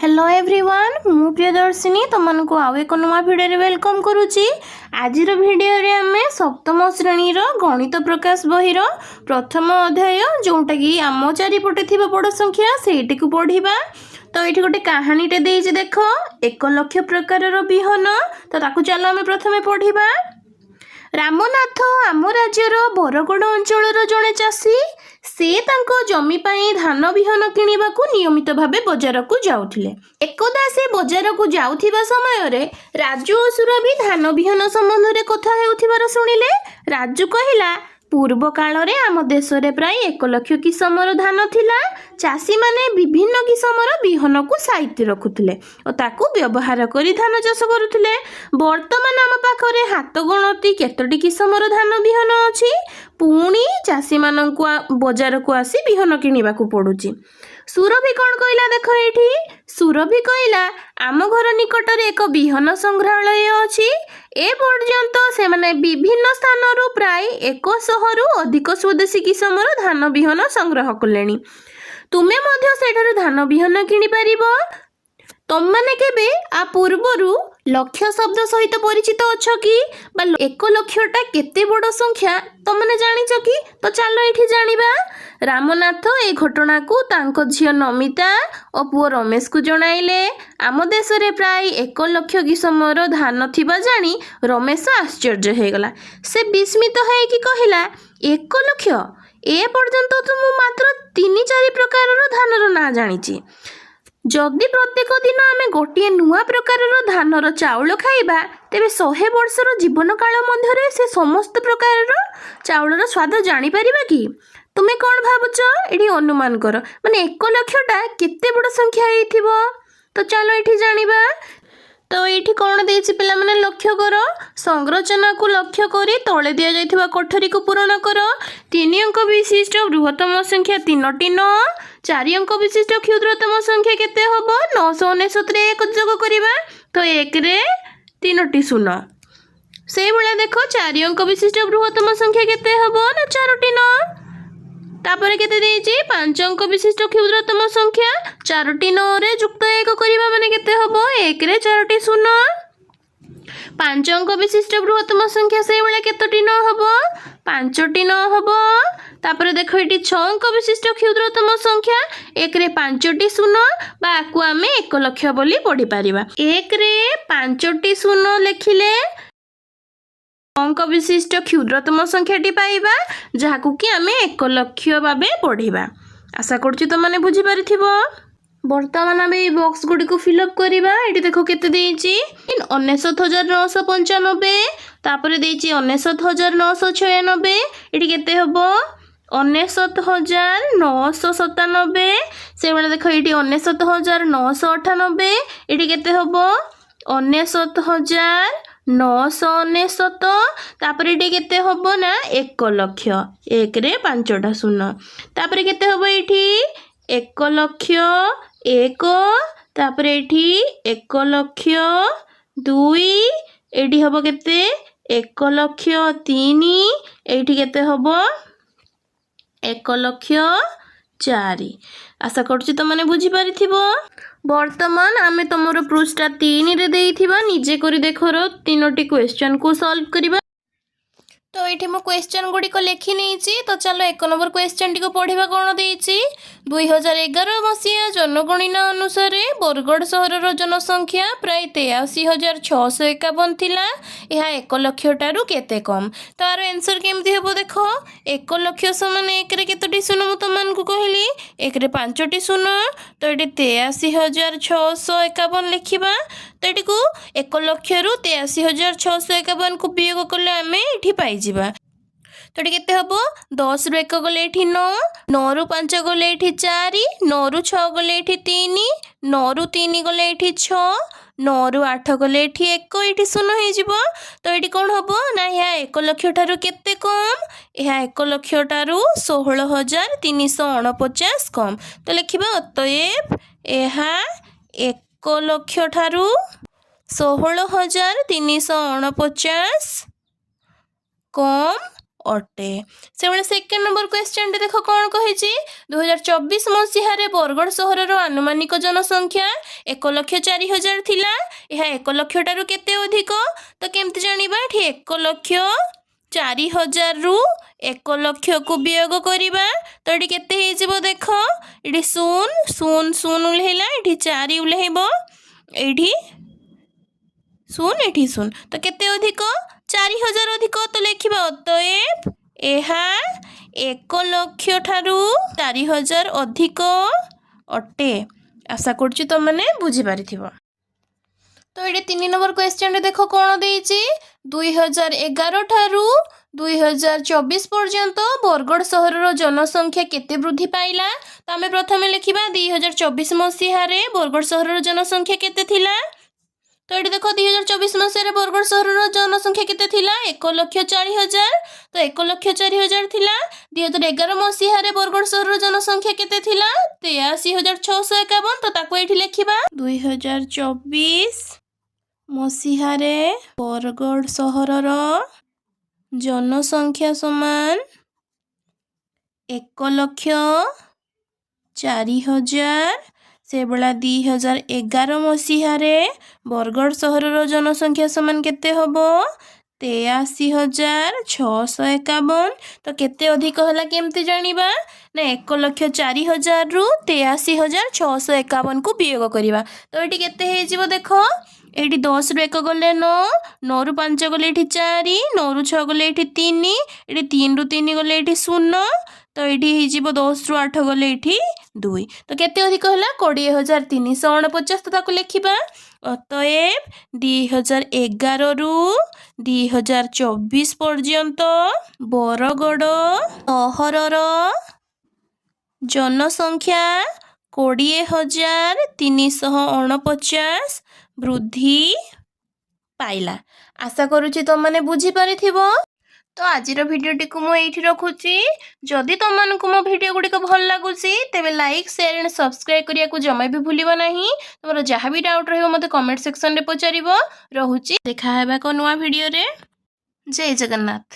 Hello everyone मु प्रियदर्शिनी तुमको आउ एक नुआ भिडियो वेलकम करुच्ची। आज भिडियो रे आमे सप्तम श्रेणी गणित प्रकाश बही प्रथम अध्याय जोटा कि आम चारिपटे थी बड़ संख्या से पढ़ा। तो ये गोटे कहानीटे देख देख 1 लाख प्रकार विहन। तो ताकू चलो आम प्रथमे पढ़ा। रामनाथ आम राज्यर बरगड़ अंचल जड़े चाषी से तांको जमी पाई धान विहन किणवाकू नियमित भावे बजार को जाउथिले। एकदा से बजार को जाउथिबा समय रे राजू और सुरभि धान विहन संबंध रे कथा हेउथिबार सुनिले। राजू कहिला पूर्व काल रे आम देश रे प्राय 1 लाख किसमर धान थिला। चाषी माने विभिन्न किसमर विहन को साइती रखुथिले और ताकू व्यवहार करी धान चाष करुथिले। वर्तमान आम पाखरे हाथ गणती केतोटी किसमर धान विहन अछि। पुणी चाषी मानंकु बजार को आसी विहन किणवाकू पड़ुची। सुरभि कौन कहला देख ये सुरभि कहला आम घर निकट रे एक विहन संग्रहालय अछि। ए पर्यंत से माने विभिन्न स्थान रु प्राय 100 रु अधिक स्वदेशी किसमर धान विहन संग्रह कलेनी। तुमे मध्य सेठारु धान विहन किनि पारिबो। तुम माने केबे आ पूर्वरु लक्ष्य शब्द सहित परिचित अच्छ कि 1 लाखटा केते बड़ संख्या तुम माने जानिछ कि। तो चलो एठी जानिबा। रामनाथ ए घटना को तांको झियो नमिता और पुओ रमेश को जणाइले। आम देश रे प्राय 1 लाख किसमर धान थिबा जानी रमेश आश्चर्य हो गला। से विस्मित है कि कहला 1 लाख ए पर्यंत तो मु मात्र 3-4 प्रकार धानर ना जानिछि। जदि प्रत्येक दिन आमे गोटे नुआ प्रकार धानर चाउल खाइबा तेबे 100 वर्षर जीवन काल मध्य से समस्त प्रकार चाउलर स्वाद जानी परिबा कि। तुमे कौन भावुच एठी अनुमान कर माने 1 लाखटा केते बड़ संख्या हेइथिबो। तो चलो एठी जानिबा। तो ये कौन देछि पिला माने लक्ष्य कर संरचना को लक्ष्य करी तले दिया जाइथिबा कोठरी को पूर्ण कर। 3 अंक विशिष्ट बृहत्तम संख्या 3टी 9। 4 अंक विशिष्ट क्षुद्रतम संख्या केते हबो 999 रे 1 जोग करिबा। तो 1 रे 3टी 0 से भला देखो 4 अंक विशिष्ट बृहत्तम संख्या केते हबो ना 4टी 9। तापर केते देछि 5 अंक विशिष्ट क्षुद्रतम संख्या 4टी 9 रे युक्त 1 करिबा माने केते हबो 1 रे 4टी 0। 5 अंक विशिष्ट बृहत्तम संख्या से भला केतोटी 9 हबो 5टी 9 हबो। तापर देखो एटी 6 अंक विशिष्ट क्षुद्रतम संख्या 1 रे 5टी 0 बा आकु आमे 1 लाख बोली पढ़ी परिबा। 1 रे 5टी 0 लिखिले अंक विशिष्ट क्षुद्रतम संख्याटी पाइबा जहाकू कि आमे 1 लाख भाबे पढ़िबा। आशा करछि तो माने बुझी पारिथिबो। वर्तमान आमे ए बॉक्स गुडी को फिलअप करिबा। एटी देखो केते देइछि 69995। तापर देइछि 69996। एटी केते हबो 69997। से बेला देखो एटी 69998। एटी केते हबो 69999। तापर एटी केते हबो ना 1 लाख 1 रे 5टा 0। तापर केते हबो एठी 1 लाख 1। तापर एठी 1 लाख 2। एठी हबो केते 1 लाख 3। एठी केते हबो 1 लाख 4। आशा करछि तो माने बुझी पारिथिबो। वर्तमान आमे तमरो पृष्ठा 3 रे देइथिबा निजे करी देखरो 3टी क्वेश्चन को सॉल्व करिबा। तो ये मो क्वेश्चन गुड़ी को लिखी नहीं। तो चलो 1 नंबर क्वेश्चन टी को पढ़ा कौन देछि 2011 मसीहा जनगणना अनुसार बरगड़ सहर जनसंख्या प्राय 83,651 थिला। यह 1 लाख ठारू केते कम। तार आंसर केमती हेबो देखो 1 लाख समान 1 रे केतोटी 0 मु तुमको कहली 1 रे 5टी 0। तो ये 83,651 लिखिबा। तो ये 1 लाख रु 83,651 को वियोग कले आमे एठी पाई जिबा। तो ये केते हबो 10 रु 1 गले एठी 9। 9 रु 5 गले एठी 4। 9 रु 6 गले एठी 3। 9 रु 3 गले एठी 6। 9 रु 8 गले एठी 1 एठी 0 हे जिवो। तो एठी कोन हबो ना या 1 लाख ठारू केते कम। या 1 लाख ठारू 16,349 कम। तो लिखिबा अतएव एहा 1 लाख ठारू 16,349 कम ଅଟେ। ସେଭଳି ସେକେଣ୍ଡ ନମ୍ବର କ୍ୱେଶ୍ଚନଟି ଦେଖ କ'ଣ କହିଛି। 2024 ମସିହାରେ ବରଗଡ଼ ସହରର ଆନୁମାନିକ ଜନସଂଖ୍ୟା 1,04,000 ଥିଲା। ଏହା 1 ଲକ୍ଷ ଠାରୁ କେତେ ଅଧିକ? ତ କେମିତି ଜାଣିବା? ଏଠି 1,04,000ରୁ 1 ଲକ୍ଷକୁ ବିୟୋଗ କରିବା। ତ ଏଠି କେତେ ହେଇଯିବ ଦେଖ। ଏଠି 0 0 0 ଓହ୍ଲେଇଲା, ଏଠି 4 ଓହ୍ଲେଇବ, ଏଇଠି 0 ଏଠି 0। ତ କେତେ ଅଧିକ? 4,000 ଅଧିକ। ତ ଲେଖିବା ଅତଏବ ଏହା 1 ଲକ୍ଷ ଠାରୁ 4,000 ଅଧିକ ଅଟେ। ଆଶା କରୁଛି ତୁମମାନେ ବୁଝିପାରିଥିବ। ତ ଏଠି 3 ନମ୍ବର କ୍ୱେଶ୍ଚନରେ ଦେଖ କ'ଣ ଦେଇଛି। 2011 ଠାରୁ 2024 ପର୍ଯ୍ୟନ୍ତ ବରଗଡ଼ ସହରର ଜନସଂଖ୍ୟା କେତେ ବୃଦ୍ଧି ପାଇଲା? ତ ଆମେ ପ୍ରଥମେ ଲେଖିବା 2024 ମସିହାରେ ବରଗଡ଼ ସହରର ଜନସଂଖ୍ୟା କେତେ ଥିଲା। ତ ଏଠି ଦେଖ 2024 ମସିହାରେ ବରଗଡ଼ ସହରର ଜନସଂଖ୍ୟା କେତେ ଥିଲା? 1,04,000। ତ 1,04,000 ଥିଲା। 2011 ମସିହାରେ ବରଗଡ଼ ସହରର ଜନସଂଖ୍ୟା କେତେ ଥିଲା? 83,651। ତ ତାକୁ ଏଠି ଲେଖିବା 2024 ମସିହାରେ ବରଗଡ଼ ସହରର ଜନସଂଖ୍ୟା ସମାନ 1,04,000। ସେଭଳିଆ 2011 ମସିହାରେ ବରଗଡ଼ ସହରର ଜନସଂଖ୍ୟା ସମାନ କେତେ ହେବ? 83,651। ତ କେତେ ଅଧିକ ହେଲା କେମିତି ଜାଣିବା? ନା 1,04,000ରୁ 83,651କୁ ବିୟୋଗ କରିବା। ତ ଏଠି କେତେ ହେଇଯିବ ଦେଖ। ଏଇଠି 10ରୁ 1 ଗଲେ 9, 9ରୁ 5 ଗଲେ ଏଠି 4, 9ରୁ 6 ଗଲେ ଏଠି 3, ଏଠି 3ରୁ 3 ଗଲେ ଏଠି 0। ତ ଏଠି ହେଇଯିବ 10ରୁ 8 ଗଲେ ଏଠି 2। ତ କେତେ ଅଧିକ ହେଲା? 20,349। ତ ତାକୁ ଲେଖିବା ଅତଏବ 2011ରୁ 2024 ପର୍ଯ୍ୟନ୍ତ ବରଗଡ଼ ସହରର ଜନସଂଖ୍ୟା 20,349 ବୃଦ୍ଧି ପାଇଲା। ଆଶା କରୁଛି ତୁମମାନେ ବୁଝିପାରିଥିବ। ତ ଆଜିର ଭିଡ଼ିଓଟିକୁ ମୁଁ ଏଇଠି ରଖୁଛି। ଯଦି ତୁମମାନଙ୍କୁ ମୋ ଭିଡ଼ିଓ ଗୁଡ଼ିକ ଭଲ ଲାଗୁଛି ତେବେ ଲାଇକ୍, ସେୟାର ଆଣ୍ଡ ସବସ୍କ୍ରାଇବ୍ କରିବାକୁ ଜମା ବି ଭୁଲିବ ନାହିଁ। ତୁମର ଯାହା ବି ଡାଉଟ୍ ରହିବ ମୋତେ କମେଣ୍ଟ ସେକ୍ସନରେ ପଚାରିବ। ରହୁଛି, ଦେଖା ହେବା ଏକ ନୂଆ ଭିଡ଼ିଓରେ। ଜୟ ଜଗନ୍ନାଥ।